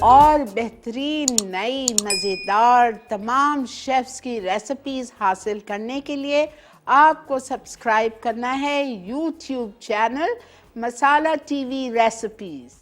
और बेहतरीन नई मज़ेदार तमाम शेफ्स की रेसिपीज़ हासिल करने के लिए आपको सब्सक्राइब करना है यूट्यूब चैनल मसाला टीवी रेसिपीज़।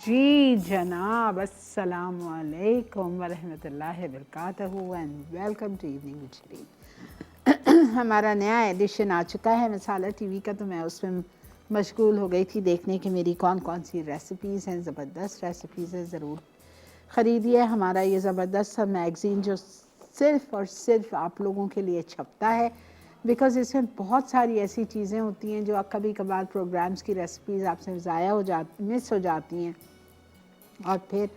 जी जनाब, अस्सलामु अलैकुम वरहमतुल्लाहि वबरकातुहू एंड वेलकम टू इवनिंग विच। हमारा नया एडिशन आ चुका है मसाला टीवी का, तो मैं उसमें मशगूल हो गई थी देखने की मेरी कौन कौन सी रेसिपीज़ हैं। ज़बरदस्त रेसिपीज़ हैं, ज़रूर ख़रीदिए हमारा ये ज़बरदस्त सा मैगज़ीन जो सिर्फ़ और सिर्फ आप लोगों के लिए छपता है, बिकॉज़ इसमें बहुत सारी ऐसी चीज़ें होती हैं जो कभी कभार प्रोग्राम्स की रेसिपीज़ आपसे ज़ाया हो जाती, मिस हो जाती हैं। और फिर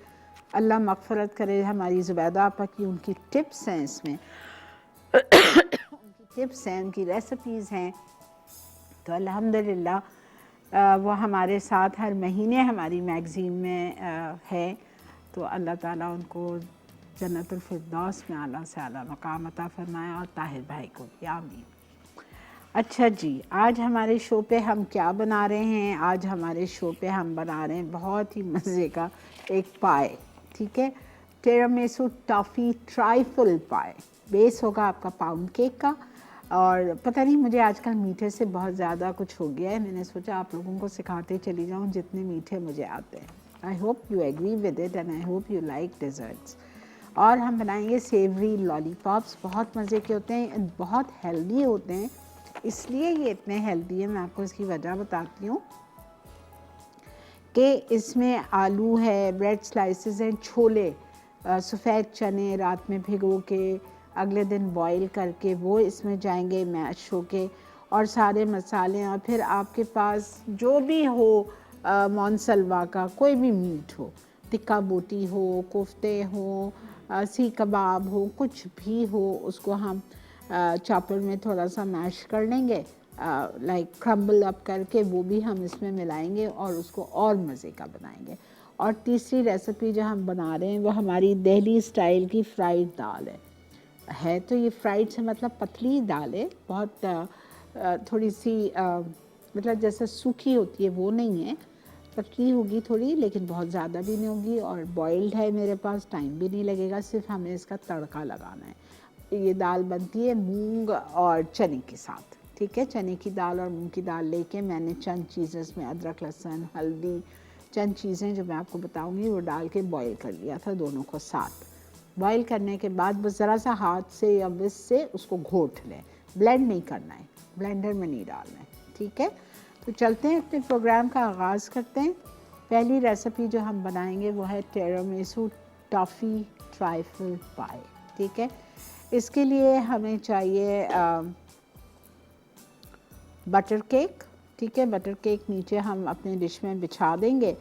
अल्लाह मग़फ़िरत करे हमारी ज़ुबैदा आपा की, उनकी टिप्स हैं इसमें उनकी टिप्स हैं, उनकी रेसिपीज़ हैं। तो अल्हम्दुलिल्लाह वो हमारे साथ हर महीने हमारी मैगज़ीन में है। तो अल्लाह ताला उनको जन्नतुल फिरदौस में आला से आला मकाम अता फ़रमाए और ताहिर भाई को भी आमीन। अच्छा जी, आज हमारे शो पे हम क्या बना रहे हैं? आज हमारे शो पे हम बना रहे हैं बहुत ही मज़े का एक पाए, ठीक है, टिरामिसू टॉफ़ी ट्राइफल पाए। बेस होगा आपका पाउंड केक का। और पता नहीं मुझे आजकल मीठे से बहुत ज़्यादा कुछ हो गया है, मैंने सोचा आप लोगों को सिखाते चली जाऊँ जितने मीठे मुझे आते हैं। I hope you agree with it and I hope you like desserts. और हम बनाएंगे सेवरी लॉलीपॉप्स, बहुत मज़े के होते हैं, बहुत हेल्दी होते हैं। इसलिए ये इतने हेल्दी है, मैं आपको इसकी वजह बताती हूँ कि इसमें आलू है, ब्रेड स्लाइसेस हैं, छोले, सफ़ेद चने रात में भिगो के अगले दिन बॉईल करके वो इसमें जाएंगे मैश होके, और सारे मसाले। और फिर आपके पास जो भी हो, मोनसलवा का कोई भी मीट हो, टिक्का बोटी हो, कोफ्ते हो, सी कबाब हो, कुछ भी हो, उसको हम चॉपर में थोड़ा सा मैश कर लेंगे, लाइक क्रम्बल अप करके वो भी हम इसमें मिलाएंगे और उसको और मज़े का बनाएंगे। और तीसरी रेसिपी जो हम बना रहे हैं वो हमारी दिल्ली स्टाइल की फ्राइड दाल है। तो ये फ्राइड से मतलब पतली दाल है, बहुत थोड़ी सी मतलब जैसे सूखी होती है वो नहीं है, पतली होगी थोड़ी, लेकिन बहुत ज़्यादा भी नहीं होगी। और बॉइल्ड है मेरे पास, टाइम भी नहीं लगेगा, सिर्फ हमें इसका तड़का लगाना है। ये दाल बनती है मूंग और चने के साथ, ठीक है। चने की दाल और मूंग की दाल लेके मैंने चंद चीज़ें इसमें अदरक लहसुन हल्दी चंद चीज़ें जो मैं आपको बताऊंगी वो डाल के बॉईल कर लिया था, दोनों को साथ। बॉईल करने के बाद बस ज़रा सा हाथ से या विस्क से उसको घोट लें, ब्लेंड नहीं करना है, ब्लेंडर में नहीं डालना है, ठीक है। तो चलते हैं अपने प्रोग्राम का आगाज़ करते हैं। पहली रेसिपी जो हम बनाएंगे वो है टिरामिसू टॉफ़ी ट्राइफल पाए, ठीक है। इसके लिए हमें चाहिए बटर केक, ठीक है। बटर केक नीचे हम अपने डिश में बिछा देंगे।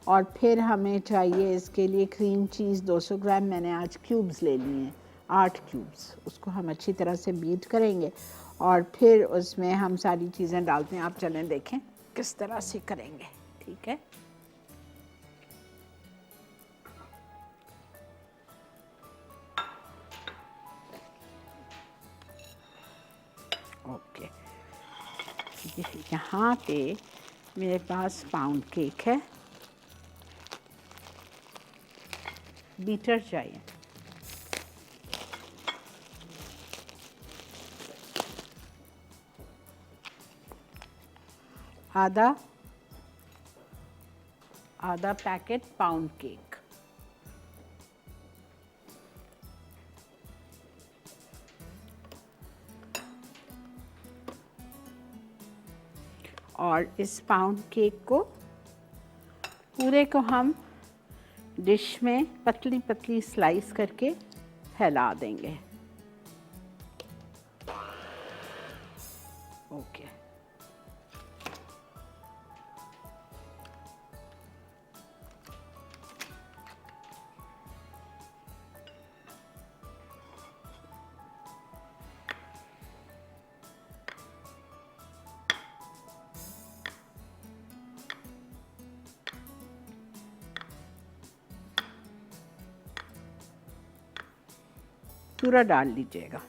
और फिर हमें चाहिए इसके लिए क्रीम चीज़ 200 ग्राम, मैंने आज क्यूब्स ले लिए हैं, 8 क्यूब्स। उसको हम अच्छी तरह से बीट करेंगे और फिर उसमें हम सारी चीज़ें डालते हैं। आप चलें देखें किस तरह से करेंगे, ठीक है। ओके, यहाँ पे मेरे पास पाउंड केक है, बीटर चाहिए, आधा पैकेट पाउंड केक, और इस पाउंड केक को पूरे को हम डिश में पतली पतली स्लाइस करके फैला देंगे। ओके, पूरा डाल लीजिएगा।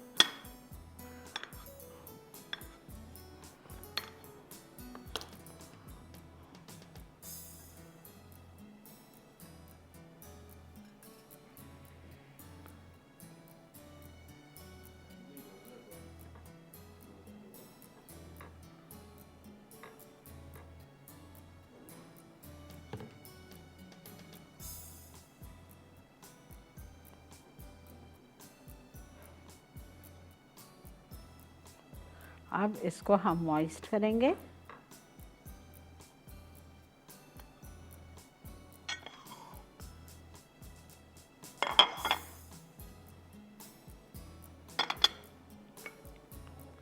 अब इसको हम मॉइस्ट करेंगे।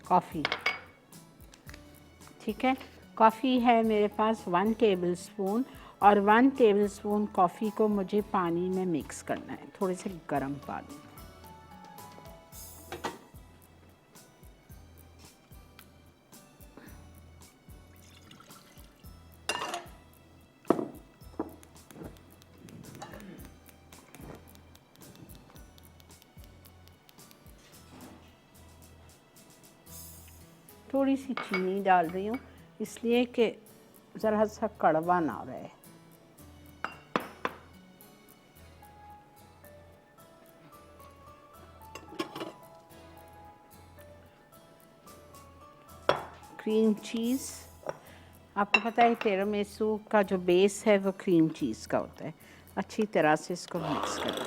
कॉफ़ी, ठीक है, कॉफ़ी है मेरे पास 1 टेबलस्पून, और 1 टेबलस्पून कॉफ़ी को मुझे पानी में मिक्स करना है, थोड़े से गर्म पानी। थोड़ी सी चीनी डाल रही हूँ इसलिए कि ज़रा सा कड़वा ना रहे। क्रीम चीज़, आपको पता है तिरामिसू का जो बेस है वो क्रीम चीज़ का होता है। अच्छी तरह से इसको मिक्स करें।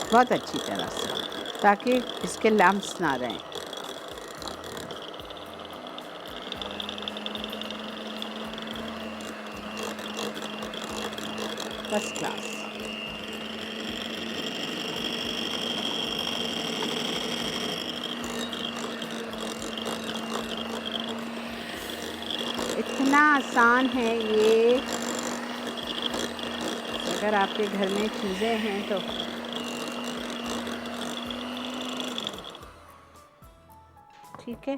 बहुत अच्छी तरह से, ताकि इसके लम्प्स ना रहें। First class. इतना आसान है ये, अगर आपके घर में चीज़ें हैं तो। ठीक है,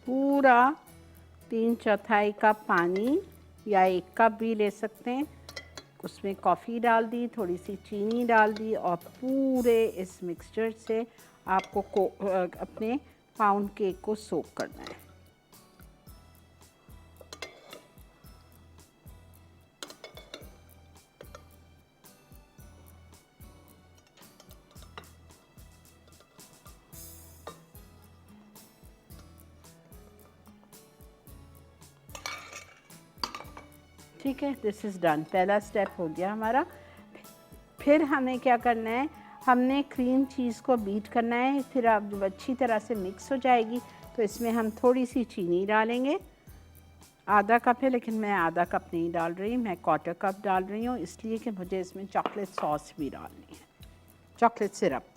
पूरा 3/4 कप पानी या 1 कप भी ले सकते हैं, उसमें कॉफ़ी डाल दी, थोड़ी सी चीनी डाल दी, और पूरे इस मिक्सचर से आपको अपने पाउंड केक को सोक करना है। ठीक है, दिस इज़ डन। पहला स्टेप हो गया हमारा। फिर हमें क्या करना है, हमने क्रीम चीज़ को बीट करना है। फिर अब जब अच्छी तरह से मिक्स हो जाएगी तो इसमें हम थोड़ी सी चीनी डालेंगे। आधा कप है, लेकिन मैं आधा कप नहीं डाल रही, मैं 1/4 कप डाल रही हूँ, इसलिए कि मुझे इसमें चॉकलेट सॉस भी डालनी है, चॉकलेट सिरप।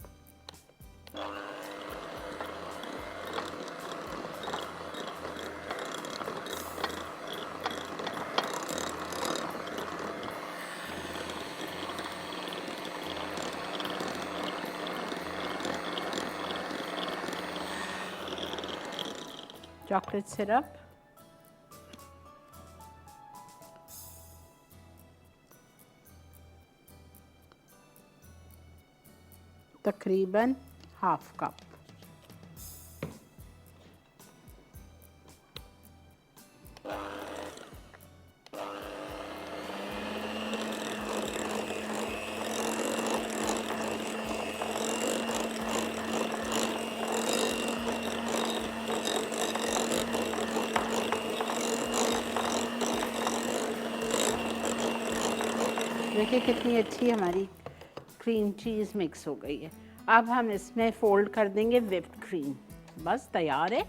चॉकलेट सिरप, तकरीबन ½ कप। देखिए कितनी अच्छी हमारी क्रीम चीज़ मिक्स हो गई है। अब हम इसमें फ़ोल्ड कर देंगे व्हिप्ड क्रीम। बस तैयार है।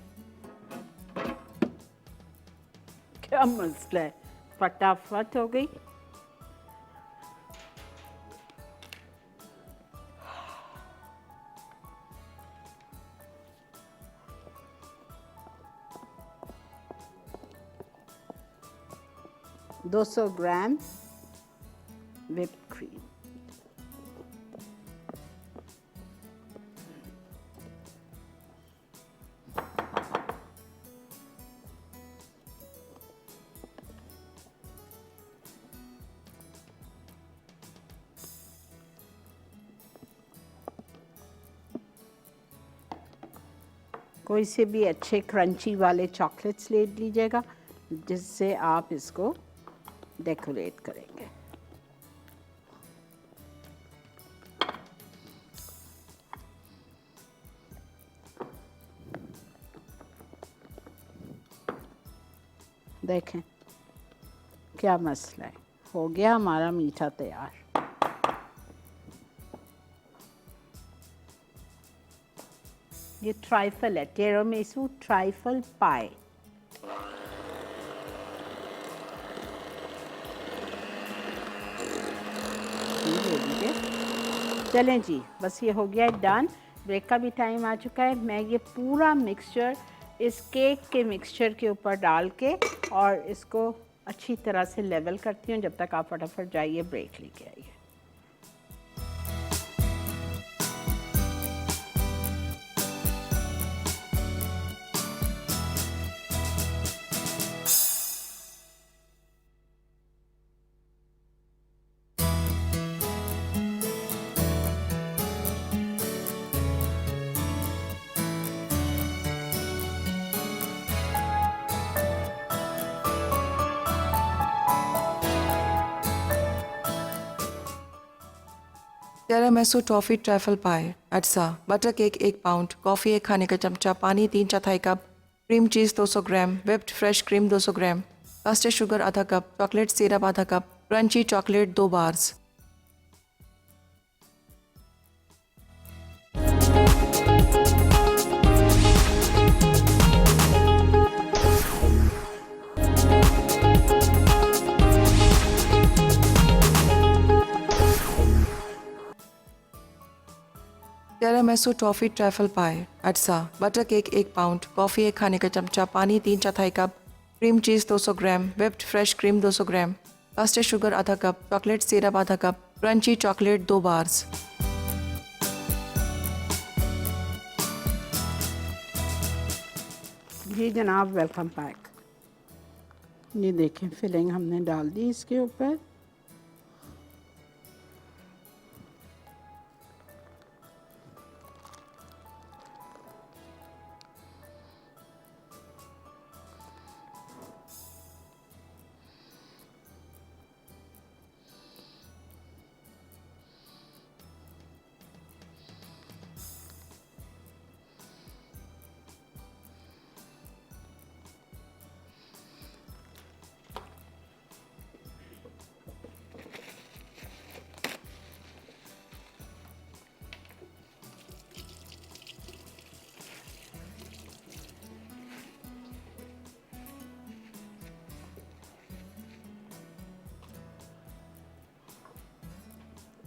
क्या मसला है, फटाफट हो गई। दो 200 ग्राम whipped cream। कोई से भी अच्छे क्रंची वाले चॉकलेट्स ले लीजिएगा जिससे आप इसको डेकोरेट करेंगे। देखें क्या मसला है, हो गया हमारा मीठा तैयार। ये ट्राइफल है, टिरामिसू ट्राइफल पाई। चलें जी, बस ये हो गया है डन। ब्रेक का भी टाइम आ चुका है। मैं ये पूरा मिक्सचर इस केक के मिक्सचर के ऊपर डाल के और इसको अच्छी तरह से लेवल करती हूँ। जब तक आप फटाफट जाइए ब्रेक लेके आइए। टिरामिसू टॉफ़ी ट्रैफल पाए, अटसा, बटर केक 1 पाउंड, कॉफ़ी 1 खाने का चमचा, पानी 3/4 cup, cream cheese 200 gram, whipped fresh cream 200 gram, custard sugar आधा कप, चॉकलेट सिरप आधा cup, crunchy chocolate 2 bars. Tiramisu toffee trifle pie, अटसा, बटर केक 1 पाउंड, कॉफ़ी 1 खाने का चमचा, पानी 3/4 cup, cream cheese 200 gram, whipped fresh cream 200 gram, custard sugar आधा cup, chocolate syrup आधा cup, crunchy chocolate 2 bars. जी जनाब, welcome back. ये देखें फिलिंग हमने डाल दी इसके ऊपर।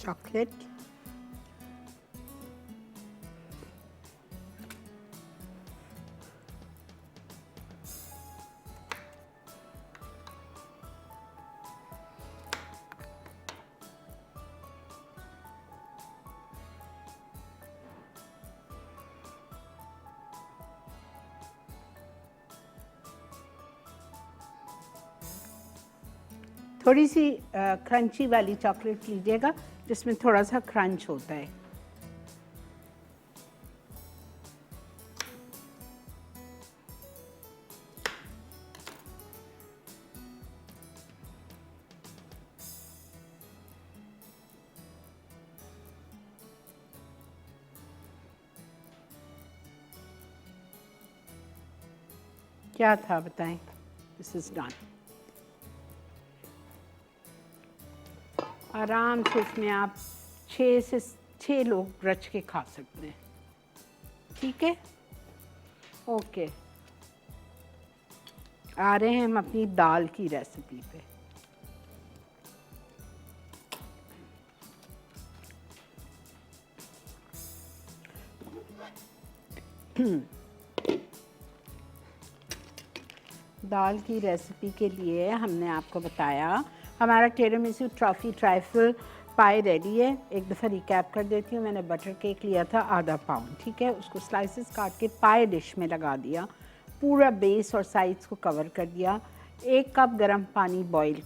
चॉकलेट थोड़ी सी क्रंची वाली चॉकलेट लीजिएगा जिसमें थोड़ा सा क्रंच होता है। क्या था बताएं? This is done. आराम से इसमें आप 6 से 6 लोग रच के खा सकते हैं। ठीक है, ओके, आ रहे हैं हम अपनी दाल की रेसिपी पे। दाल की रेसिपी के लिए हमने आपको बताया हमारा टिरामिसू टॉफ़ी ट्राइफल पाई रेडी है। एक दफ़ा रिकैप कर देती हूँ। मैंने बटर केक लिया था आधा पाउंड, ठीक है। उसको स्लाइसेस काट के पाई डिश में लगा दिया, पूरा बेस और साइड्स को कवर कर दिया। 1 कप गर्म पानी बॉईल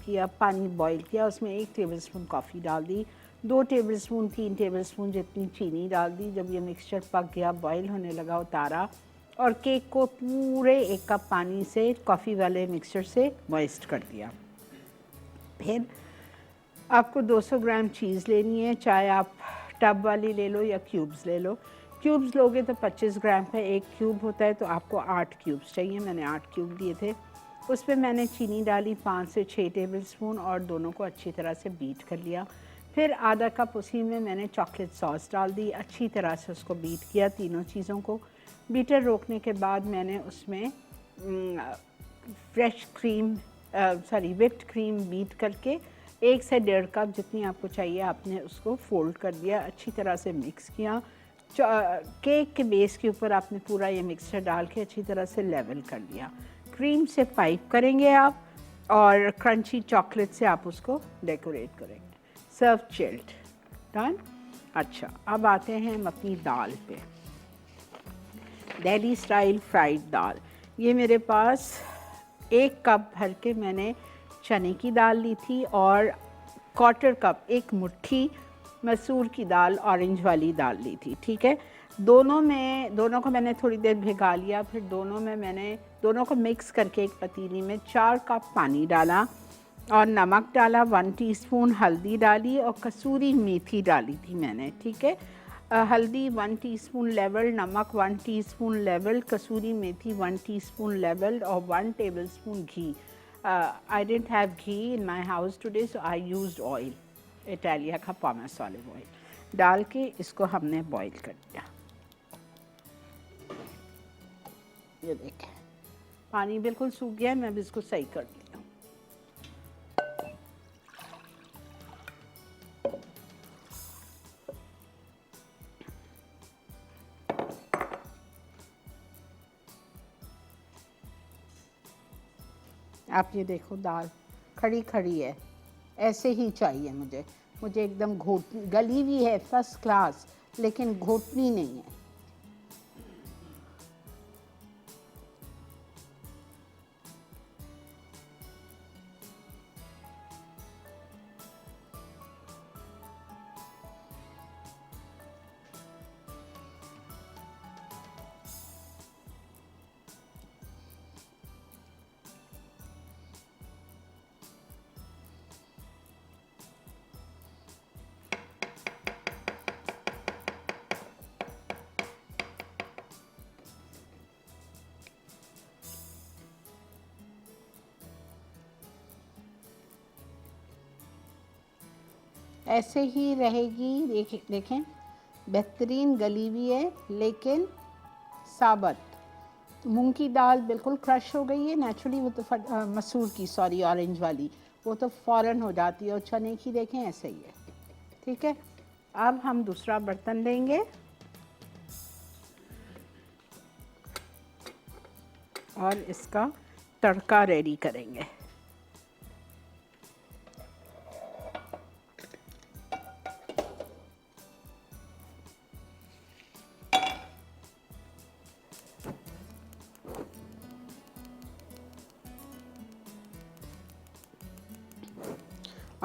किया, उसमें 1 टेबलस्पून कॉफ़ी डाल दी, 2 टेबलस्पून 3 टेबलस्पून जितनी चीनी डाल दी। जब ये मिक्सचर पक गया, बॉईल होने लगा, उतारा और केक को पूरे 1 कप पानी से कॉफ़ी वाले मिक्सचर से मॉइस्ट कर दिया। फिर आपको 200 ग्राम चीज़ लेनी है, चाहे आप टब वाली ले लो या क्यूब्स ले लो। क्यूब्स लोगे तो 25 ग्राम का 1 क्यूब होता है, तो आपको 8 क्यूब्स चाहिए। मैंने 8 क्यूब लिए थे। उस पर मैंने चीनी डाली 5 से 6 टेबलस्पून और दोनों को अच्छी तरह से बीट कर लिया। फिर आधा कप उसी में मैंने चॉकलेट सॉस डाल दी, अच्छी तरह से उसको बीट किया तीनों चीज़ों को। बीटर रोकने के बाद मैंने उसमें fresh cream whipped cream beat करके 1 से 1.5 कप जितनी आपको चाहिए आपने उसको फ़ोल्ड कर दिया, अच्छी तरह से मिक्स किया। केक के बेस के ऊपर आपने पूरा ये मिक्सचर डाल के अच्छी तरह से लेवल कर दिया। क्रीम से पाइप करेंगे आप और क्रंची चॉकलेट से आप उसको डेकोरेट करेंगे। सर्व चिल्ड, डन। अच्छा, अब आते हैं हम अपनी दाल पे। दिल्ली स्टाइल फ्राइड दाल। ये मेरे पास 1 कप भर के मैंने चने की दाल ली थी और 1/4 कप 1 मुट्ठी मसूर की दाल, ऑरेंज वाली दाल ली थी, ठीक है। दोनों को मैंने थोड़ी देर भिगा लिया। फिर दोनों को मिक्स करके एक पतीली में 4 कप पानी डाला और नमक डाला, 1 टीस्पून हल्दी डाली और कसूरी मेथी डाली थी मैंने, ठीक है। हल्दी 1 टीस्पून लेवल, नमक 1 टीस्पून लेवल, कसूरी मेथी 1 टीस्पून लेवल और 1 tablespoon ghee. I didn't have ghee in my house today, so I used oil, Italia का पॉमेस ऑलिव ऑयल डाल के इसको हमने बॉईल कर दिया। ये देखें पानी बिल्कुल सूख गया है, मैं भी इसको सही कर दी हूँ। आप ये देखो दाल खड़ी खड़ी है, ऐसे ही चाहिए मुझे एकदम गली हुई है फर्स्ट क्लास, लेकिन घोटनी नहीं है। ऐसे ही रहेगी। देखें बेहतरीन गली हुई है लेकिन साबत। मूंग की दाल बिल्कुल क्रश हो गई है नेचुरली, वो तो मसूर की, सॉरी ऑरेंज वाली, वो तो फ़ौरन हो जाती है। और चने की देखें ऐसे ही है, ठीक है। अब हम दूसरा बर्तन लेंगे और इसका तड़का रेडी करेंगे।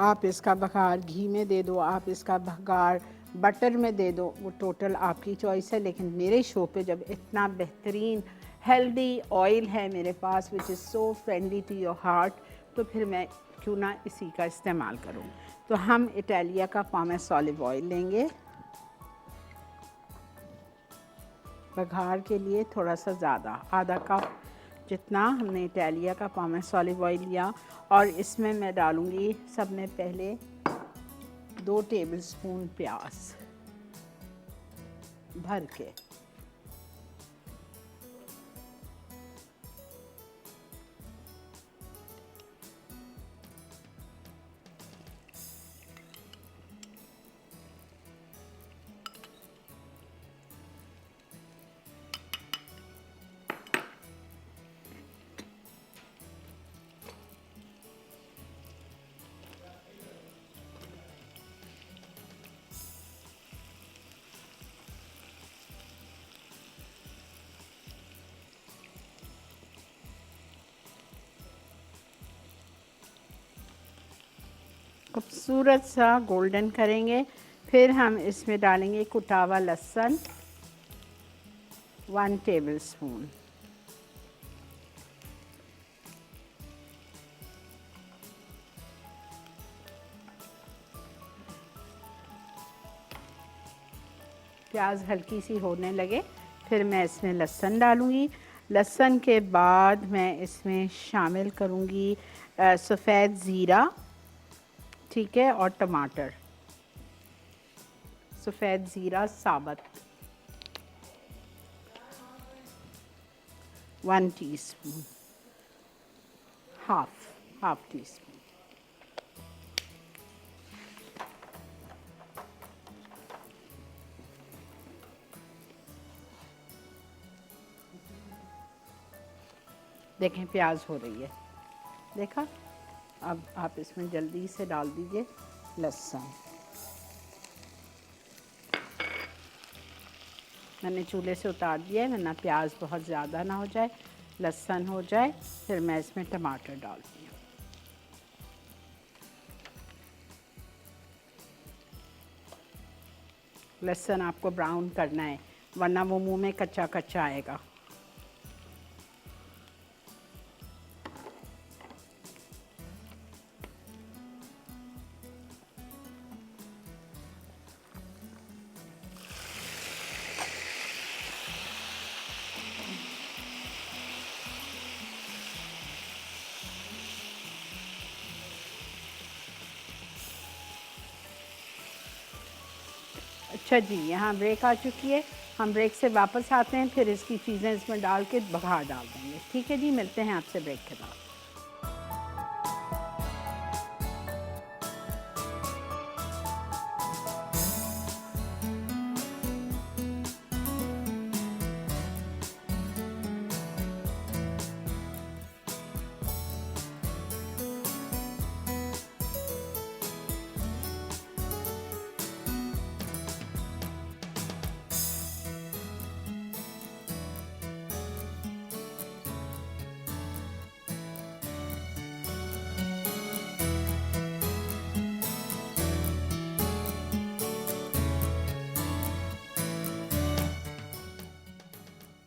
आप इसका बघार घी में दे दो, आप इसका बघार बटर में दे दो, वो टोटल आपकी चॉइस है। लेकिन मेरे शो पे जब इतना बेहतरीन हेल्दी ऑयल है मेरे पास which is so friendly to your heart, तो फिर मैं क्यों ना इसी का इस्तेमाल करूं। तो हम इटालिया का पॉमेस ऑलिव ऑयल लेंगे बघार के लिए, थोड़ा सा ज़्यादा, आधा कप जितना हमने इटालिया का पॉमेस ऑलिव ऑयल लिया। और इसमें मैं डालूँगी सबसे पहले 2 टेबलस्पून प्याज भर के, खूबसूरत सा गोल्डन करेंगे। फिर हम इसमें डालेंगे कुटा हुआ लहसुन 1 टेबलस्पून। प्याज हल्की सी होने लगे फिर मैं इसमें लहसुन डालूँगी। लहसुन के बाद मैं इसमें शामिल करूँगी सफ़ेद ज़ीरा, ठीक है, और टमाटर। सफ़ेद ज़ीरा साबुत 1 टीस्पून, हाफ टी स्पून। देखें प्याज हो रही है, देखा। अब आप इसमें जल्दी से डाल दीजिए लहसुन। मैंने चूल्हे से उतार दिया है वरना प्याज बहुत ज़्यादा ना हो जाए, लहसुन हो जाए। फिर मैं इसमें टमाटर डालती हूँ। लहसुन आपको ब्राउन करना है वरना वो मुंह में कच्चा कच्चा आएगा। अच्छा जी, यहाँ ब्रेक आ चुकी है। हम ब्रेक से वापस आते हैं, फिर इसकी चीज़ें इसमें डाल के बघार डाल देंगे। ठीक है जी, मिलते हैं आपसे ब्रेक के बाद।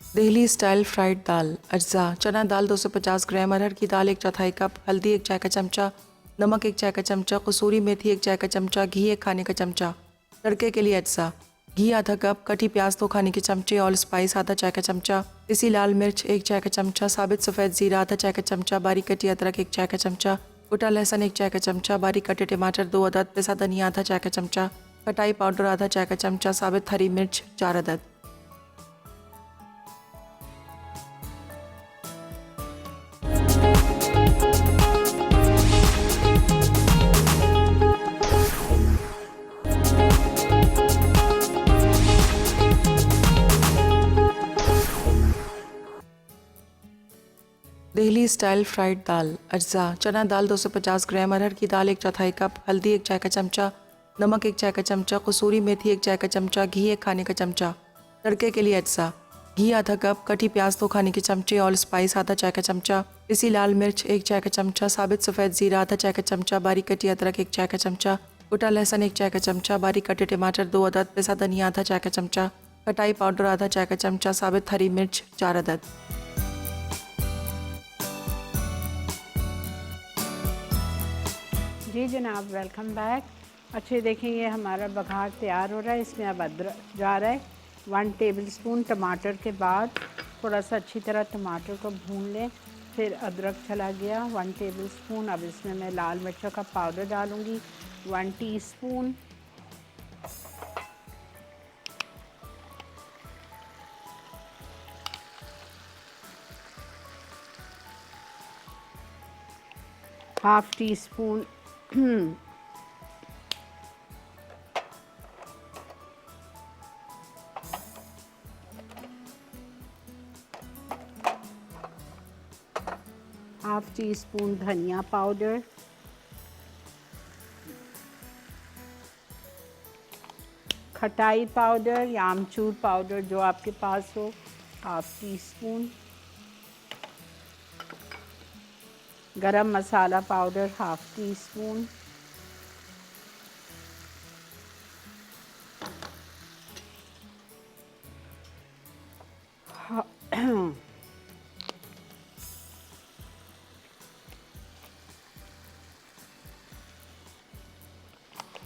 दिल्ली स्टाइल फ्राइड दाल अज्जा। चना दाल 250 ग्राम, अरहर की दाल 1/4 कप, हल्दी 1 चाय का चमचा, नमक 1 चाय का चमचा, कसूरी मेथी 1 चाय का चमचा, घी 1 खाने का चमचा। तड़के के लिए अज्जा: घी आधा कप, कटी प्याज 2 खाने के चमचे, ऑल स्पाइस आधा चाय का चमचा, देसी लाल मिर्च 1 चाय का चमचा, साबित सफ़ेद ज़ीरा आधा चाय का चमचा, बारीक कटी अदरक 1 चाय का चमचा, कुटा लहसुन 1 चाय का चमचा, बारीक कटे टमाटर 2 अदद, पिसा धनिया आधा चाय का चमचा, खटाई पाउडर आधा चाय का चमचा, साबित हरी मिर्च 4 अदद। दिल्ली स्टाइल फ्राइड दाल अज्जा। चना दाल 250 ग्राम, अरहर की दाल 1/4 कप, हल्दी 1 चाय का चमचा, नमक 1 चाय का चमचा, कसूरी मेथी 1 चाय का चमचा, घी 1 खाने का चमचा। तड़के के लिए अज्जा: घी आधा कप, कटी प्याज 2 खाने के चमचे, ऑल स्पाइस आधा चाय का चमचा, देसी लाल मिर्च 1 चाय का चमचा, साबित सफ़ेद ज़ीरा आधा चाय का चमचा, बारीक कटी अदरक 1 चाय का चमचा, कुटा लहसुन 1 चाय का चमचा, बारीक कटे टमाटर 2 अदद, पिसा धनिया आधा चाय का चमचा, खटाई पाउडर आधा चाय का चमचा, साबित हरी मिर्च 4 अदद। जी जनाब, वेलकम बैक। अच्छे देखेंगे हमारा बघार तैयार हो रहा है। इसमें अब अदरक जा रहा है 1 टेबलस्पून। टमाटर के बाद थोड़ा सा अच्छी तरह टमाटर को भून लें। फिर अदरक चला गया 1 टेबलस्पून। अब इसमें मैं लाल मिर्चों का पाउडर डालूँगी 1 teaspoon. Half tea spoon half tea spoon धनिया पाउडर, खटाई पाउडर या आमचूर पाउडर जो आपके पास हो, हाफ टी स्पून। गरम मसाला पाउडर हाफ टी स्पून।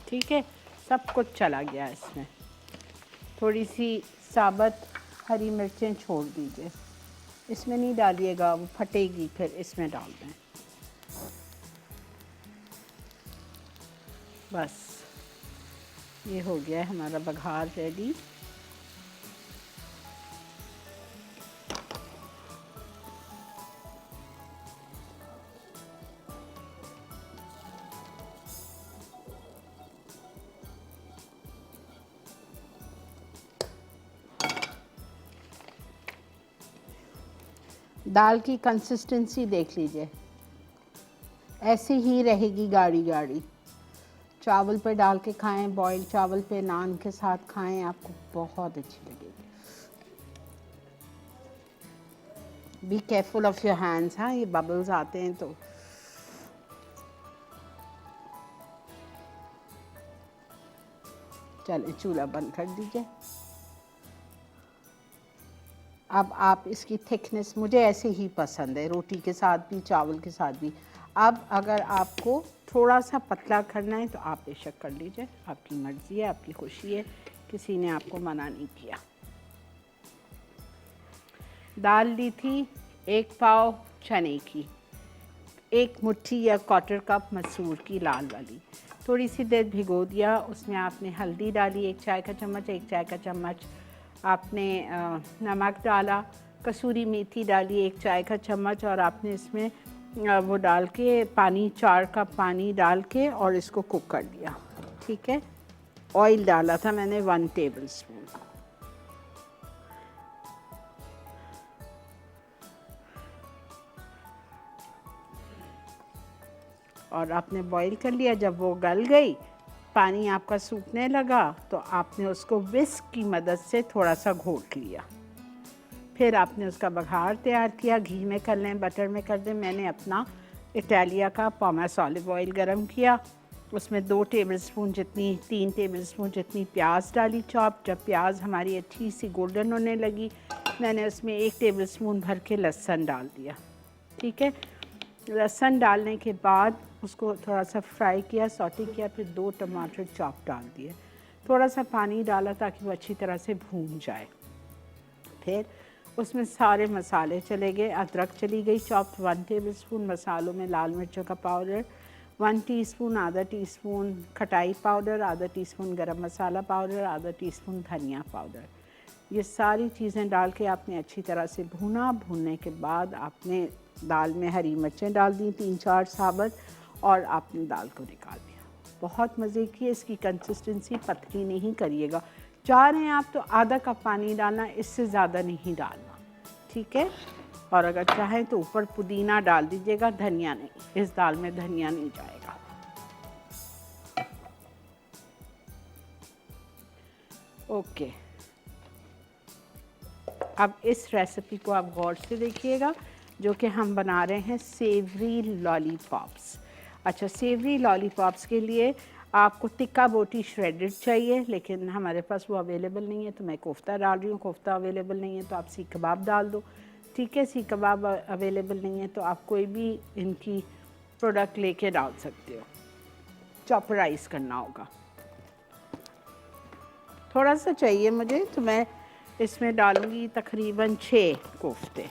ठीक है, सब कुछ चला गया इसमें। थोड़ी सी साबुत हरी मिर्चें छोड़ दीजिए, इसमें नहीं डालिएगा, वो फटेगी, फिर इसमें डाल दें। बस ये हो गया है हमारा बघार रेडी। दाल की कंसिस्टेंसी देख लीजिए, ऐसे ही रहेगी गाढ़ी गाढ़ी। चावल पे डाल के खाएं, बॉइल्ड चावल पे नान के साथ खाएं, आपको बहुत अच्छी लगेगी। Be careful of your hands, हाँ ये बबल्स आते हैं तो। चलिए चूल्हा बंद कर दीजिए। अब आप इसकी थिकनेस, मुझे ऐसे ही पसंद है, रोटी के साथ भी चावल के साथ भी। अब अगर आपको थोड़ा सा पतला करना है तो आप बेशक कर लीजिए, आपकी मर्ज़ी है, आपकी खुशी है, किसी ने आपको मना नहीं किया। दाल ली थी 1 पाव चने की, 1 मुट्ठी या 1/4 कप मसूर की लाल वाली, थोड़ी सी देर भिगो दिया। उसमें आपने हल्दी डाली 1 चाय का चम्मच, 1 चाय का चम्मच आपने नमक डाला, कसूरी मेथी डाली 1 चाय का चम्मच, और आपने इसमें वो डाल के पानी 4 कप पानी डाल के और इसको कुक कर दिया। ठीक है, ऑयल डाला था मैंने 1 टेबलस्पून। और आपने बॉईल कर लिया। जब वो गल गई, पानी आपका सूखने लगा, तो आपने उसको विस्क की मदद से थोड़ा सा घोट लिया। फिर आपने उसका बघार तैयार किया, घी में कर लें, बटर में कर दें। मैंने अपना इटालिया का पॉमेस ऑलिव ऑयल गरम किया, उसमें 2 टेबलस्पून जितनी, 3 टेबलस्पून जितनी प्याज डाली चॉप। जब प्याज हमारी अच्छी सी गोल्डन होने लगी, मैंने उसमें 1 टेबलस्पून भर के लहसुन डाल दिया। ठीक है, लहसुन डालने के बाद उसको थोड़ा सा फ्राई किया, सौटे किया, फिर 2 टमाटर चॉप डाल दिए, थोड़ा सा पानी डाला ताकि वो अच्छी तरह से भून जाए। फिर उसमें सारे मसाले चले गए, अदरक चली गई चॉप, 1 टेबलस्पून, मसालों में लाल मिर्चों का पाउडर 1 टीस्पून, आधा टीस्पून खटाई पाउडर, आधा टीस्पून गरम मसाला पाउडर, आधा टीस्पून धनिया पाउडर। ये सारी चीज़ें डाल के आपने अच्छी तरह से भूना। भूनने के बाद आपने दाल में हरी मिर्चें डाल दी 3-4 साबुत, और आपने दाल को निकाल दिया। बहुत मज़े की है। इसकी कंसिस्टेंसी पतली नहीं करिएगा, चाह रहे हैं आप तो आधा कप पानी डालना, इससे ज़्यादा नहीं डालना। ठीक है, और अगर चाहें तो ऊपर पुदीना डाल दीजिएगा, धनिया नहीं, इस दाल में धनिया नहीं जाएगा। ओके, अब इस रेसिपी को आप गौर से देखिएगा, जो कि हम बना रहे हैं सेवरी लॉलीपॉप्स। अच्छा, सेवरी लॉलीपॉप्स के लिए आपको टिक्का बोटी श्रेडेड चाहिए, लेकिन हमारे पास वो अवेलेबल नहीं है, तो मैं कोफ्ता डाल रही हूँ। कोफ्ता अवेलेबल नहीं है तो आप सीख कबाब डाल दो। ठीक है, सीख कबाब अवेलेबल नहीं है तो आप कोई भी इनकी प्रोडक्ट लेके डाल सकते हो। चॉपराइज करना होगा, थोड़ा सा चाहिए मुझे, तो मैं इसमें डालूँगी तकरीबन 6 कोफ्ते।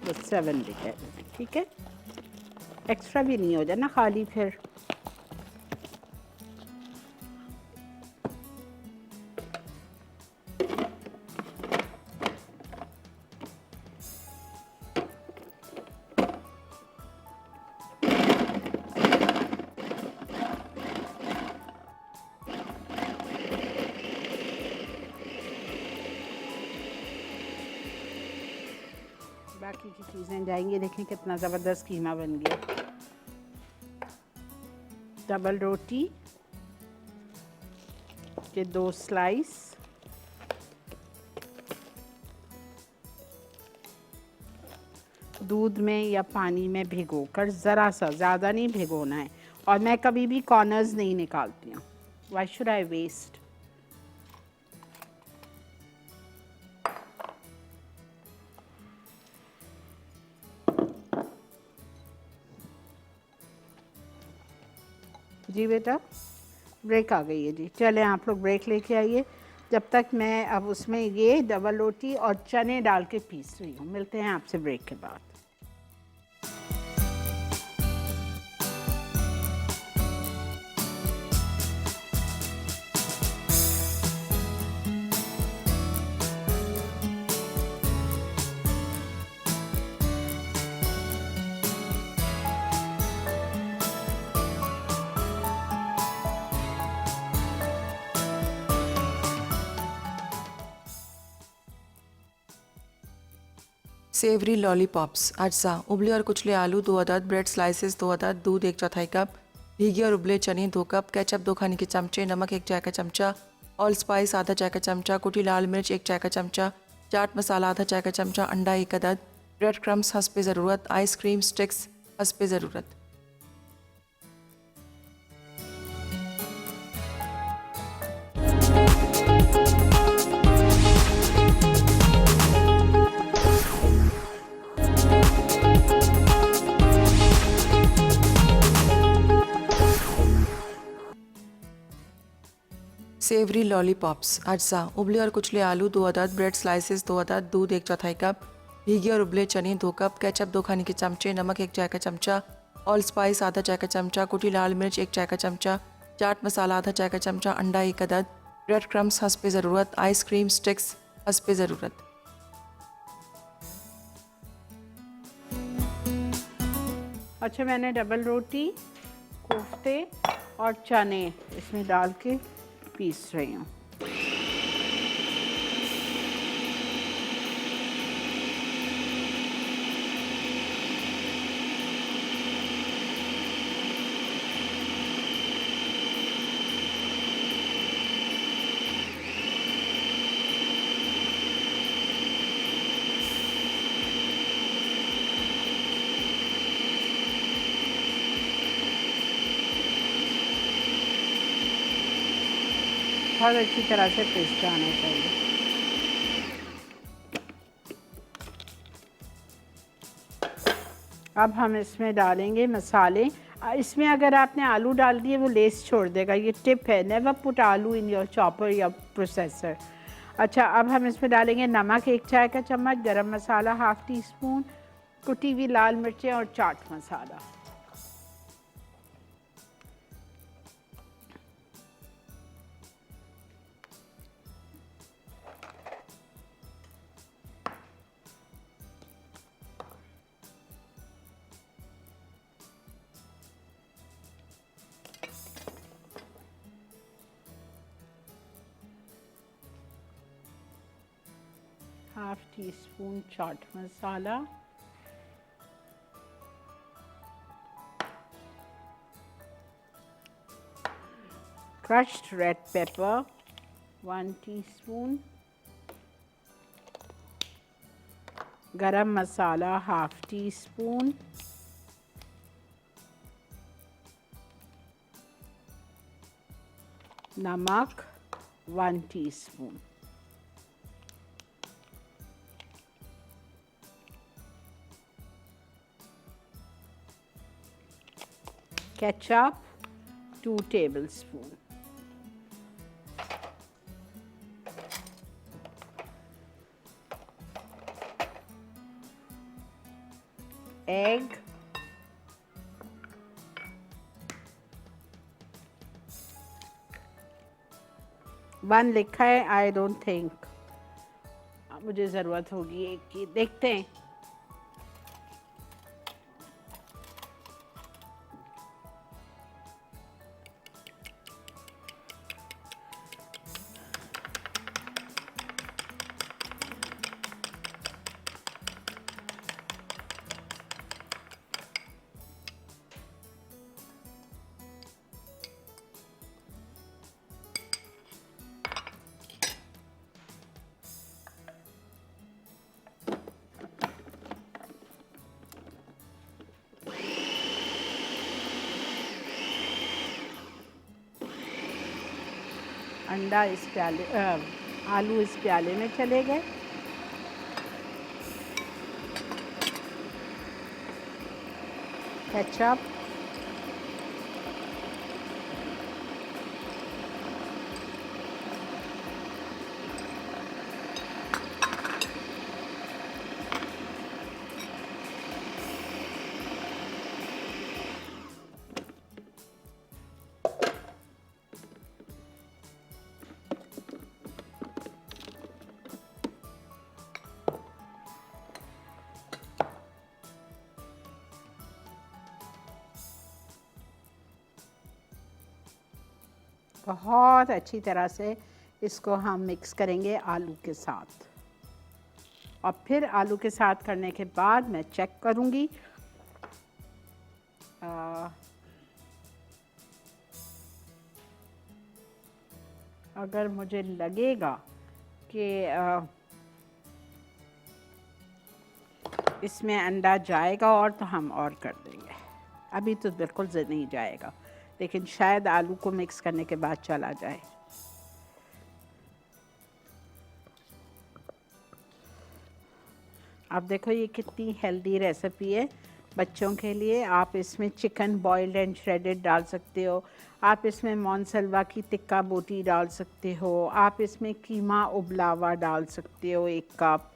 बस 7 लिखा है, ठीक है, एक्स्ट्रा भी नहीं हो जाए ना खाली फिर। बाकी की चीज़ें जाएंगी। देखें कितना ज़बरदस्त कीमा बन गया। डबल रोटी के 2 स्लाइस, दूध में या पानी में भिगोकर, ज़रा सा, ज़्यादा नहीं भिगोना है। और मैं कभी भी कॉर्नर्स नहीं निकालती हूँ। Why should I waste. जी बेटा, ब्रेक आ गई है जी। चलें आप लोग ब्रेक लेके आइए। जब तक मैं अब उसमें ये डबल रोटी और चने डाल के पीस रही हूँ। मिलते हैं आपसे ब्रेक के बाद। सेवरी लॉलीपॉप्स, अज्जा, उबले और कुचले आलू 2 अदद, ब्रेड स्लाइसेस 2 अदद, दूध 1/4 कप, भीगे और उबले चने 2 कप, केचप 2 खाने के चमचे, नमक 1 चाय का चमचा, ऑल स्पाइस आधा चाय का चमचा, कुटी लाल मिर्च 1 चाय का चमचा, चाट मसाला आधा चाय का चमचा, अंडा 1 अदद, ब्रेड क्रम्स हस्बे ज़रूरत, आइसक्रीम स्टिक्स हस्बे ज़रूरत। सेवरी लॉलीपॉप्स, अज्जा, उबले और कुचले आलू 2 अदद, ब्रेड स्लाइसेस 2 अदद, दूध 1/4 कप, भीगे और उबले चने 2 कप, केचप 2 खाने के चमचे, नमक 1 चाय का चमचा, ऑल स्पाइस आधा चाय का चमचा, कुटी लाल मिर्च 1 चाय का चमचा, चाट मसाला आधा चाय का चमचा, अंडा 1 अदद, ब्रेड क्रम्स हस्बे ज़रूरत, आइसक्रीम स्टिक्स हस्बे ज़रूरत। अच्छा, मैंने डबल रोटी, कोफ्ते और चने इसमें डाल के पीस रही हूँ। बहुत अच्छी तरह से पीस जाना चाहिए। अब हम इसमें डालेंगे मसाले। इसमें अगर आपने आलू डाल दिए वो लेस छोड़ देगा। ये टिप है, नेवर पुट आलू इन योर चॉपर या प्रोसेसर। अच्छा, अब हम इसमें डालेंगे नमक 1 चाय का चम्मच, गरम मसाला ½ टीस्पून, कुटी हुई लाल मिर्चें और chaat masala. ½ teaspoon chaat masala, crushed red pepper 1 teaspoon, गरम मसाला ½ टीस्पून, नमक 1 teaspoon, ketchup 2 tablespoon, egg, one लिखा है, आई डोंट थिंक मुझे ज़रूरत होगी एक की। देखते हैं। अंडा इस प्याले आलू इस प्याले में चले गए। केचप, बहुत अच्छी तरह से इसको हम मिक्स करेंगे आलू के साथ। और फिर आलू के साथ करने के बाद मैं चेक करूँगी अगर मुझे लगेगा कि इसमें अंडा जाएगा और तो हम और कर देंगे। अभी तो बिल्कुल नहीं जाएगा, लेकिन शायद आलू को मिक्स करने के बाद चला जाए। आप देखो ये कितनी हेल्दी रेसिपी है बच्चों के लिए। आप इसमें चिकन बॉइल्ड एंड श्रेडेड डाल सकते हो, आप इसमें मोनसलवा की टिक्का बोटी डाल सकते हो, आप इसमें कीमा उबला हुआ डाल सकते हो 1 कप।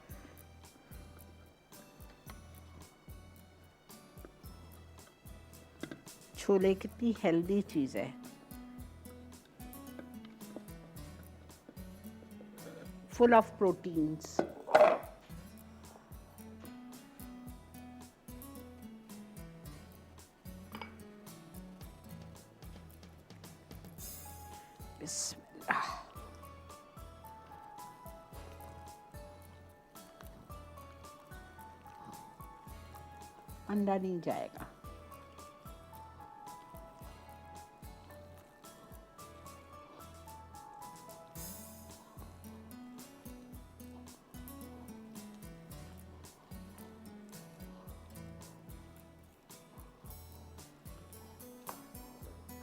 छोले कितनी हेल्दी चीज़ है, फुल ऑफ प्रोटीन्स। बिस्मिल्लाह। अंडा नहीं जाएगा।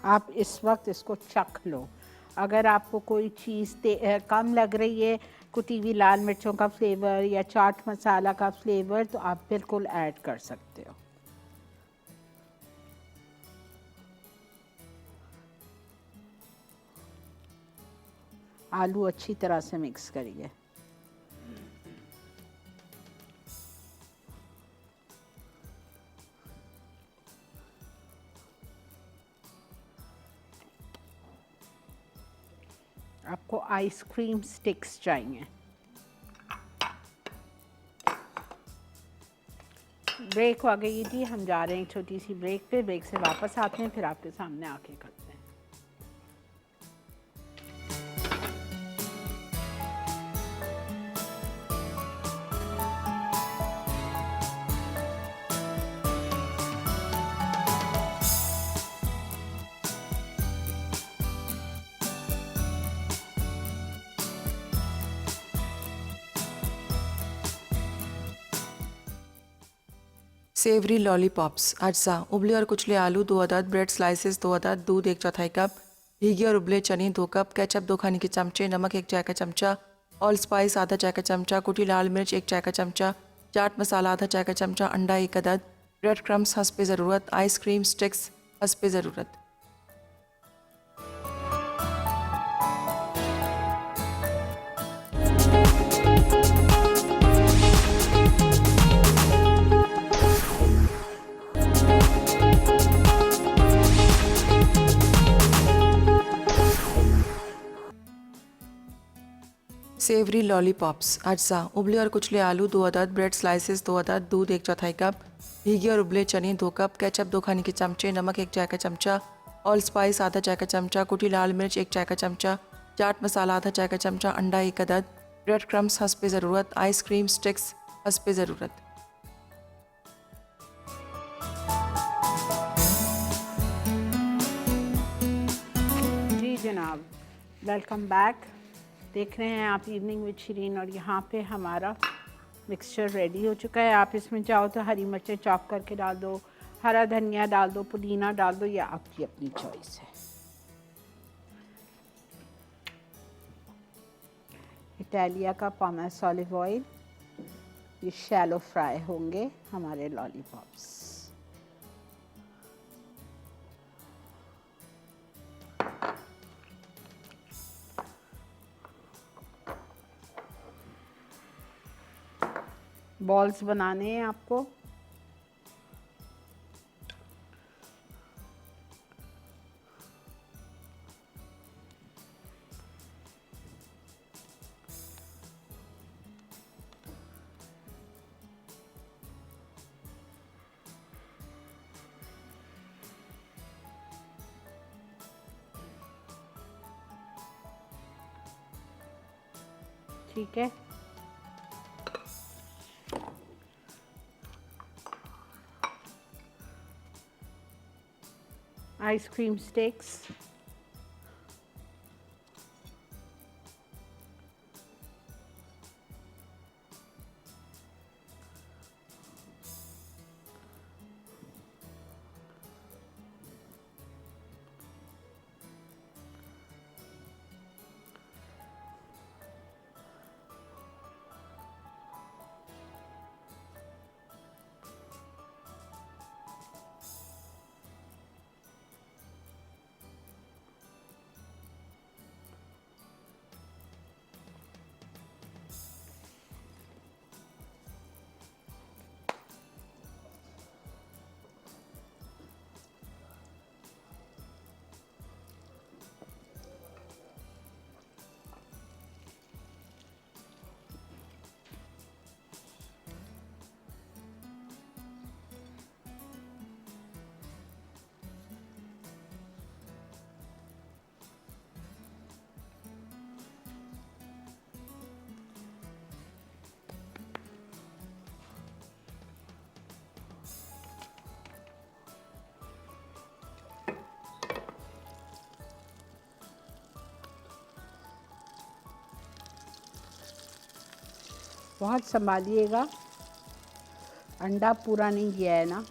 आप इस वक्त इसको चख लो। अगर आपको कोई चीज़ कम लग रही है, कुटी हुई लाल मिर्चों का फ्लेवर या चाट मसाला का फ्लेवर, तो आप बिल्कुल ऐड कर सकते हो। आलू अच्छी तरह से मिक्स करिए। आपको आइसक्रीम स्टिक्स चाहिए। ब्रेक हो गई थी, हम जा रहे हैं छोटी सी ब्रेक पे। ब्रेक से वापस आते हैं, फिर आपके सामने आके करते हैं। सेवरी लॉलीपॉप्स, अज्जा, उबले और कुचले आलू 2 अदद, ब्रेड स्लाइसेस 2 अदद, दूध 1/4 कप, भीगे और उबले चने 2 कप, केचप 2 खाने के चमचे, नमक 1 चाय का चमचा, ऑल स्पाइस आधा चाय का चमचा, कुटी लाल मिर्च 1 चाय का चमचा, चाट मसाला आधा चाय का चमचा, अंडा 1 अदद, ब्रेड क्रम्स हस्बे ज़रूरत, आइसक्रीम स्टिक्स हस्बे ज़रूरत। सेवरी लॉलीपॉप्स, अज्जा, उबले और कुचले आलू 2 अदद, ब्रेड स्लाइसेस 2 अदद, दूध 1/4 कप, भीगे और उबले चने 2 कप, केचप 2 खाने के चमचे, नमक 1 चाय का चमचा, ऑल स्पाइस आधा चाय का चमचा, कुटी लाल मिर्च 1 चाय का चमचा, चाट मसाला आधा चाय का चमचा, अंडा 1 अदद, ब्रेड क्रम्स हस्बे ज़रूरत, आइसक्रीम स्टिक्स हस्बे ज़रूरत। जी जनाब, वेलकम बैक। देख रहे हैं आप इवनिंग विद शरीन, और यहाँ पे हमारा मिक्सचर रेडी हो चुका है। आप इसमें चाहो तो हरी मिर्चें चॉप करके डाल दो, हरा धनिया डाल दो, पुदीना डाल दो, या आपकी अपनी चॉइस है। इटालिया का पॉमेस ऑलिव ऑयल। ये शैलो फ्राई होंगे हमारे लॉलीपॉप्स। बॉल्स बनाने हैं आपको। ठीक है, आइसक्रीम स्टिक्स। बहुत संभालिएगा, अंडा पूरा नहीं गया है ना।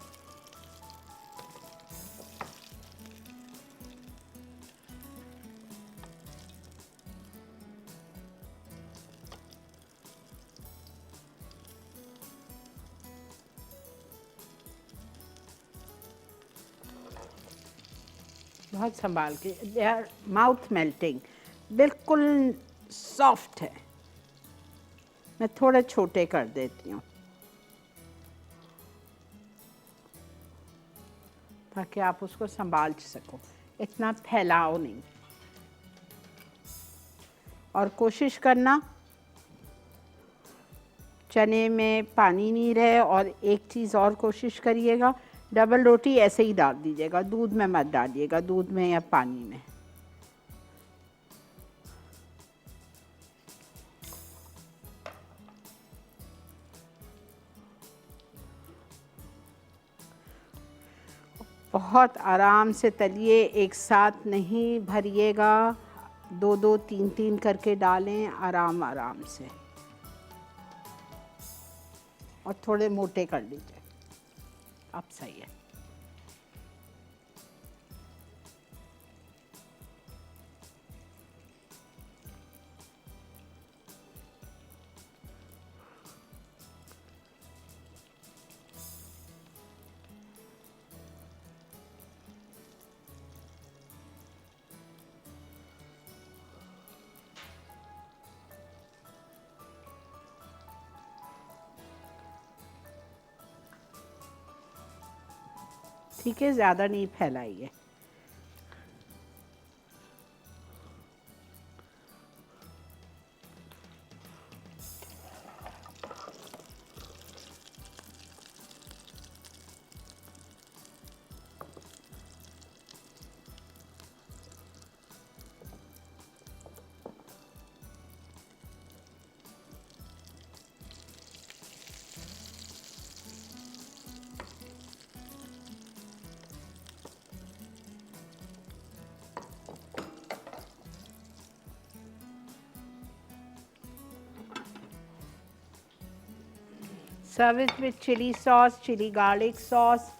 बहुत संभाल के, दे आर माउथ मेल्टिंग, बिल्कुल सॉफ्ट है। मैं थोड़े छोटे कर देती हूँ ताकि आप उसको संभाल सको, इतना फैलाओ नहीं। और कोशिश करना चने में पानी नहीं रहे। और एक चीज़ और कोशिश करिएगा, डबल रोटी ऐसे ही डाल दीजिएगा, दूध में मत डालिएगा, दूध में या पानी में। बहुत आराम से तलिए, एक साथ नहीं भरिएगा, दो दो तीन तीन करके डालें, आराम आराम से। और थोड़े मोटे कर लीजिए, अब सही है। ठीक है, ज़्यादा नहीं फैलाइए। Serve it with chili sauce, chili garlic sauce,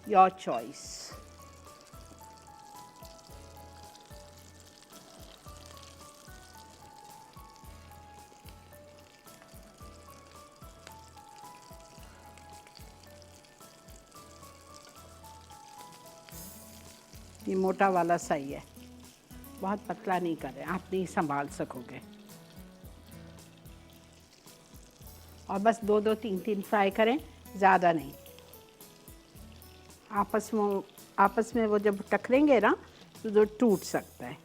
your choice. ये मोटा वाला सही है, बहुत पतला नहीं करें, आप नहीं संभाल सकोगे। और बस दो दो तीन तीन फ्राई करें, ज़्यादा नहीं। आपस में वो जब टकरेंगे ना तो जो टूट सकता है।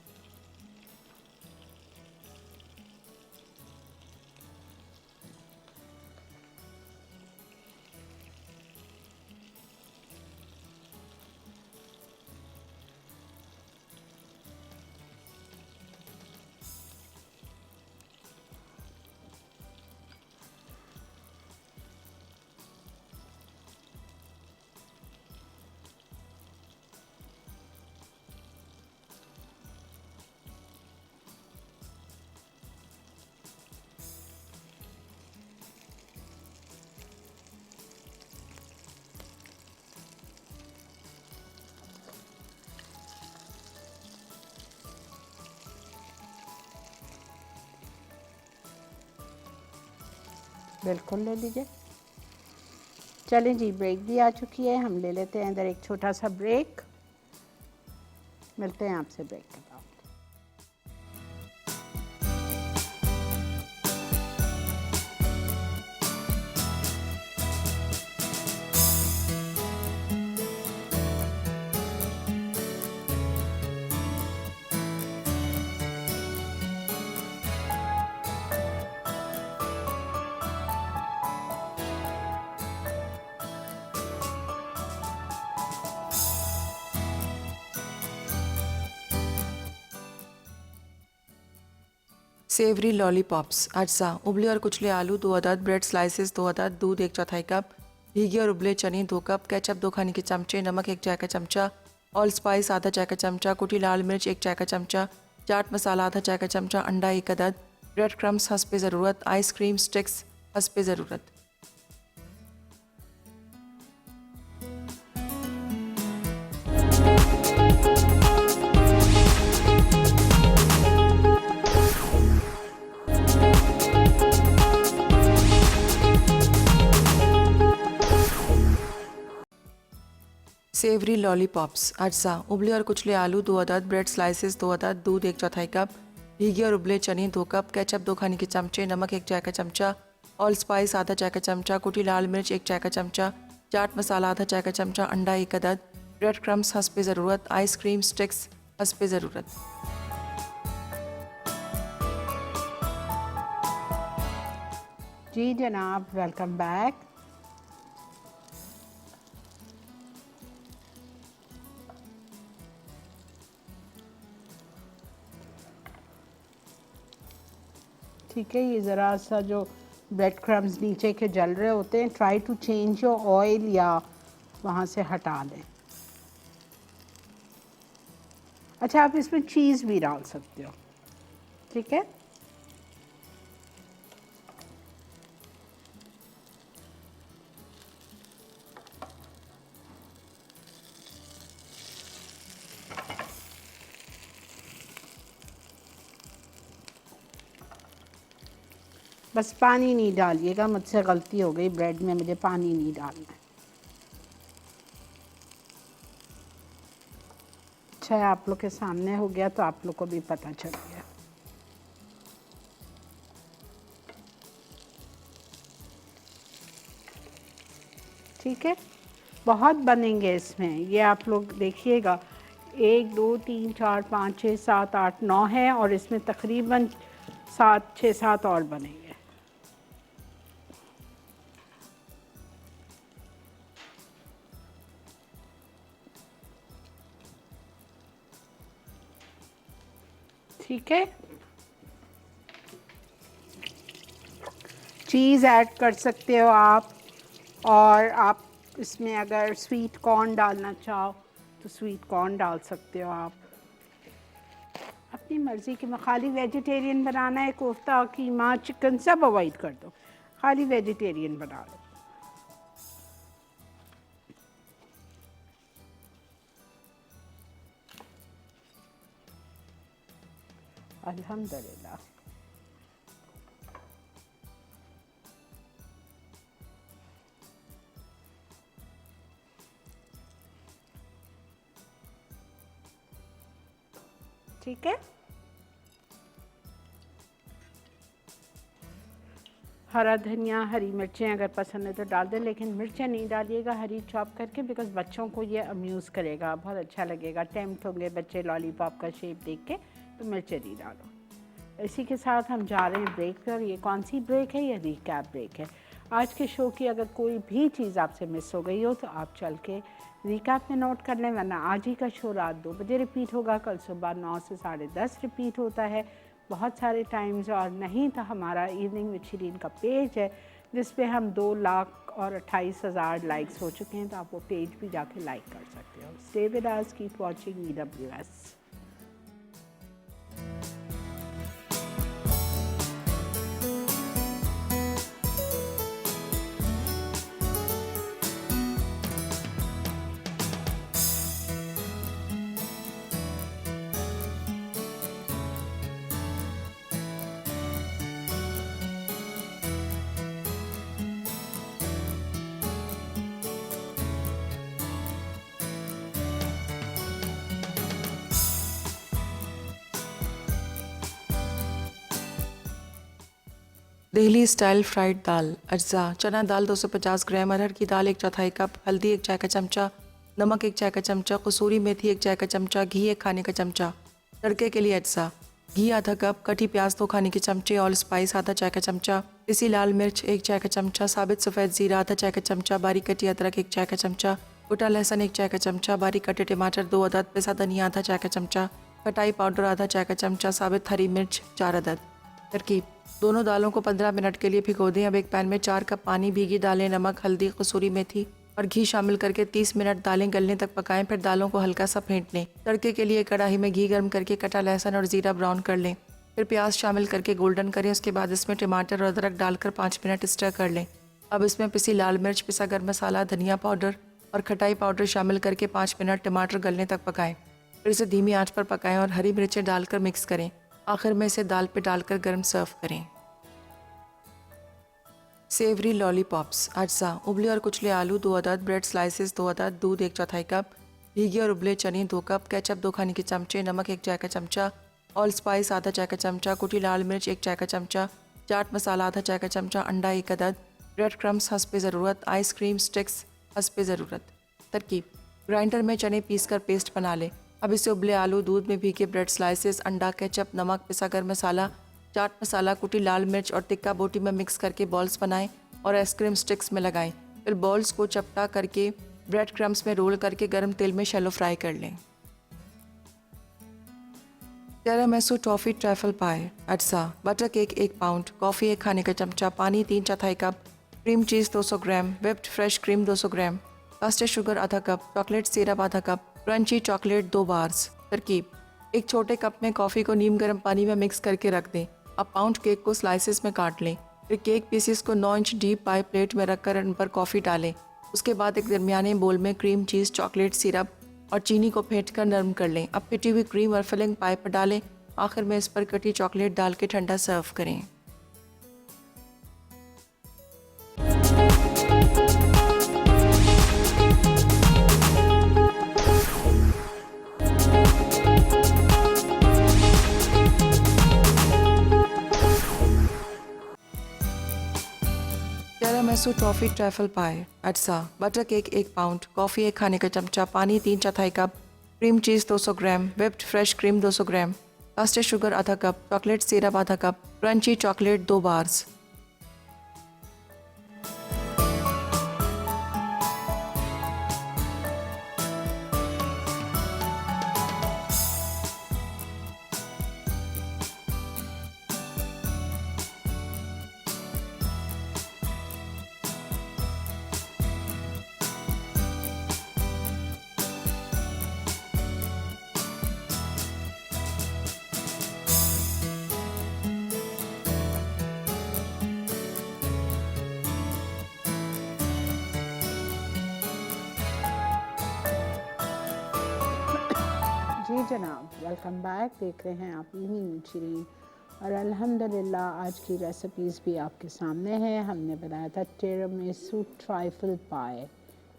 बिल्कुल ले लीजिए। चलें जी, ब्रेक भी आ चुकी है, हम ले लेते हैं इधर एक छोटा सा ब्रेक। मिलते हैं आपसे ब्रेक के बाद। सेवरी लॉलीपॉप्स, अज्जा, उबले और कुचले आलू 2 अदद, ब्रेड स्लाइसेस 2 अदद, दूध 1/4 कप, भीगे और उबले चने 2 कप, केचप 2 खाने के चमचे, नमक 1 चाय का चमचा, ऑल स्पाइस आधा चाय का चमचा, कुटी लाल मिर्च 1 चाय का चमचा, चाट मसाला आधा चाय का चमचा, अंडा 1 अदद, ब्रेड क्रम्स हंसपे ज़रूरत, आइसक्रीम स्टिक्स हंसपे ज़रूरत। सेवरी लॉलीपॉप्स, अज्जा, उबले और कुचले आलू 2 अदद, ब्रेड स्लाइसेस 2 अदद, दूध 1/4 कप, भीगे और उबले चने 2 कप, केचप 2 खाने के चमचे, नमक 1 चाय का चमचा, ऑल स्पाइस आधा चाय का चमचा, कुटी लाल मिर्च 1 चाय का चमचा, चाट मसाला आधा चाय का चमचा, अंडा 1 अदद, ब्रेड क्रम्स हंसपे ज़रूरत, आइसक्रीम स्टिक्स हंसपे ज़रूरत। जी जनाब, वेलकम बैक। ठीक है, ये ज़रा सा जो ब्रेड क्रम्स नीचे के जल रहे होते हैं, try to change your oil या वहाँ से हटा दें। अच्छा, आप इसमें चीज़ भी डाल सकते हो, ठीक है। बस पानी नहीं डालिएगा, मुझसे गलती हो गई, ब्रेड में मुझे पानी नहीं डालना है। अच्छा है, आप लोग के सामने हो गया तो आप लोग को भी पता चल गया। ठीक है, बहुत बनेंगे इसमें, ये आप लोग देखिएगा। 1 2 3 4 5 6 7 8 9 है और इसमें तकरीबन 7 6 7 और बनेंगे। ठीक है, चीज़ ऐड कर सकते हो आप, और आप इसमें अगर स्वीट कॉर्न डालना चाहो तो स्वीट कॉर्न डाल सकते हो आप, अपनी मर्ज़ी की। खाली वेजिटेरियन बनाना है, कोफ्ता कीमा चिकन सब अवॉइड कर दो, खाली वेजिटेरियन बना लो। अल्हम्दुलिल्लाह। ठीक है। हरा धनिया, हरी मिर्चें अगर पसंद है तो डाल दें, लेकिन मिर्चें नहीं डालिएगा हरी चॉप करके, बिकॉज़ बच्चों को ये अम्यूज़ करेगा, बहुत अच्छा लगेगा, टेम्प्ट होंगे बच्चे लॉलीपॉप का शेप देख के, तो मिर्चें नहीं डालो। इसी के साथ हम जा रहे हैं ब्रेक पे, और ये कौन सी ब्रेक है? ये रिकैप ब्रेक है। आज के शो की अगर कोई भी चीज़ आपसे मिस हो गई हो तो आप चल के रिकैप में नोट कर लें, वरना आज ही का शो रात 2 बजे रिपीट होगा, कल सुबह 9 से 10:30 रिपीट होता है बहुत सारे टाइम्स। और नहीं तो हमारा इवनिंग विद शिरीन का पेज है जिस पे हम 2,28,000 लाइक्स हो चुके हैं, तो आप वो पेज भी जाके लाइक कर सकते हो। Stay with us, keep watching EWS। Delhi style fried दाल। अज्जा: चना दाल 250 ग्राम, अरहर की दाल 1/4 कप, हल्दी 1 चाय का चमचा, नमक 1 चाय का चमचा, कसूरी मेथी 1 चाय का चमचा, घी 1 खाने का चमचा। तड़के के लिए अज्जा: घी आधा कप, कटी प्याज 2 खाने के चमचे, ऑल स्पाइस आधा चाय का चमचा, पिसी लाल मिर्च 1 चाय का चमचा, साबित सफ़ेद ज़ीरा आधा चाय का चमचा, बारीक कटी अदरक 1 चाय का चमचा, कुटा लहसुन 1 चाय का चमचा, बारीक कटे टमाटर 2 अदद, पिसा धनिया आधा चाय का चमचा, खटाई पाउडर आधा चाय का चमचा, साबित हरी मिर्च 4 अदद। तरकीब: दोनों दालों को 15 मिनट के लिए भिगो दें। अब एक पैन में 4 कप पानी, भीगी दालें, नमक, हल्दी, कसूरी मेथी और घी शामिल करके 30 मिनट दालें गलने तक पकाएं। फिर दालों को हल्का सा फेंट लें। तड़के के लिए कढ़ाई में घी गर्म करके कटा लहसुन और ज़ीरा ब्राउन कर लें। फिर प्याज शामिल करके गोल्डन करें। उसके बाद इसमें टमाटर और अदरक डालकर 5 मिनट स्टर कर लें। अब इसमें पिसी लाल मिर्च, पिसा गर्म मसाला, धनिया पाउडर और खटाई पाउडर शामिल करके 5 मिनट टमाटर गलने तक पकाएं। फिर इसे धीमी आंच पर पकाएं और हरी मिर्चें डालकर मिक्स करें। आखिर में इसे दाल पे डालकर गर्म सर्व करें। सेवरी लॉलीपॉप्स। अज्जा: उबले और कुचले आलू 2 अदद, ब्रेड स्लाइसेस 2 अदद, दूध 1/4 कप, भीगे और उबले चने 2 कप, केचप 2 खाने के चमचे, नमक 1 चाय का चमचा, ऑल स्पाइस आधा चाय का चमचा, कुटी लाल मिर्च 1 चाय का चमचा, चाट मसाला आधा चाय का चमचा, अंडा 1 अदद, ब्रेड क्रम्स हंसपे ज़रूरत, आइसक्रीम स्टिक्स हंसपे ज़रूरत। तरकीब: ग्राइंडर में चने पीस कर पेस्ट बना लें। अब इसे उबले आलू, दूध में भीगे ब्रेड स्लाइसेस, अंडा, केचप, नमक, पिसा गर्म मसाला, चाट मसाला, कुटी लाल मिर्च और टिक्का बोटी में मिक्स करके बॉल्स बनाएं और आइसक्रीम स्टिक्स में लगाएं। फिर बॉल्स को चपटा करके ब्रेड क्रम्स में रोल करके गर्म तेल में शैलो फ्राई कर लें। टिरामिसू टॉफ़ी ट्रैफल पाए। अज्जा: बटर केक 1 पाउंड, कॉफ़ी 1 खाने का चमचा, पानी 3/4 cup, cream cheese 200 gram, whipped fresh cream 200 ग्राम, कास्टेड शुगर आधा कप, चॉकलेट सिरप आधा कप, क्रंची चॉकलेट 2 बार्स। तरकीब: एक छोटे कप में कॉफ़ी को नीम गर्म पानी में मिक्स करके रख दें। अब पाउंड केक को स्लाइसेस में काट लें। फिर केक पीसेस को 9 इंच डीप पाई प्लेट में रखकर उन पर कॉफ़ी डालें। उसके बाद एक दरमियाने बोल में क्रीम चीज़, चॉकलेट सिरप और चीनी को फेंट कर नरम कर लें। अब फिटी हुई क्रीम और फिलिंग पाई पर डालें। आखिर में इस पर कटी चॉकलेट डाल के ठंडा सर्व करें। टिरामिसू टॉफ़ी ट्रैफल पाए। अज्जा: बटर केक 1 पाउंड, कॉफ़ी 1 खाने का चमचा, पानी 3/4 cup, cream cheese 200 gram, whipped fresh cream 200 ग्राम, कास्टेड शुगर आधा कप, चॉकलेट सिरप आधा कप, क्रंची चॉकलेट 2 बार्स। जी जनाब, वेलकम बैक। देख रहे हैं आप इवनिंग विद शिरीन, और अल्हम्दुलिल्लाह आज की रेसिपीज़ भी आपके सामने हैं। हमने बनाया था टिरामिसू ट्राइफल पाए,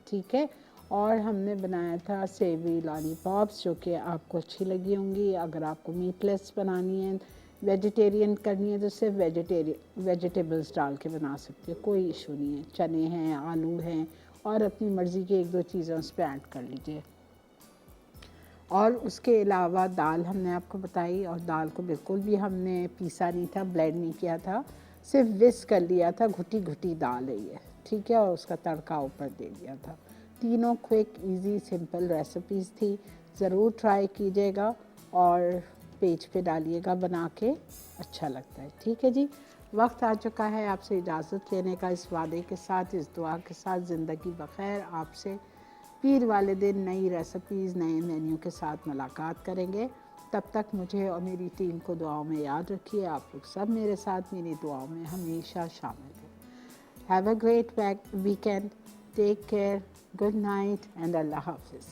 ठीक है। और हमने बनाया था सेवरी लॉलीपॉप्स, जो कि आपको अच्छी लगी होंगी। अगर आपको मीटलेस बनानी है, वेजिटेरियन करनी है, तो सिर्फ वेजिटेबल्स डाल के बना सकते हो, कोई इशू नहीं है। चने हैं, आलू हैं, और अपनी मर्ज़ी की एक दो चीज़ें उस पर ऐड कर लीजिए। और उसके अलावा दाल हमने आपको बताई, और दाल को बिल्कुल भी हमने पीसा नहीं था, ब्लेंड नहीं किया था, सिर्फ विस्क कर लिया था। घुटी घुटी दाल है ये, ठीक है, और उसका तड़का ऊपर दे दिया था। तीनों क्विक, इजी, सिंपल रेसिपीज़ थी। ज़रूर ट्राई कीजिएगा और पेज पे डालिएगा बना के, अच्छा लगता है। ठीक है जी, वक्त आ चुका है आपसे इजाज़त लेने का, इस वादे के साथ, इस दुआ के साथ, ज़िंदगी बख़ैर। आपसे पीर वाले दिन नई रेसिपीज़, नए मेन्यू के साथ मुलाकात करेंगे। तब तक मुझे और मेरी टीम को दुआओं में याद रखिए। आप लोग सब मेरे साथ मेरी दुआओं में हमेशा शामिल हैं। Have a great weekend, take care, good night and अल्लाह हाफिज़।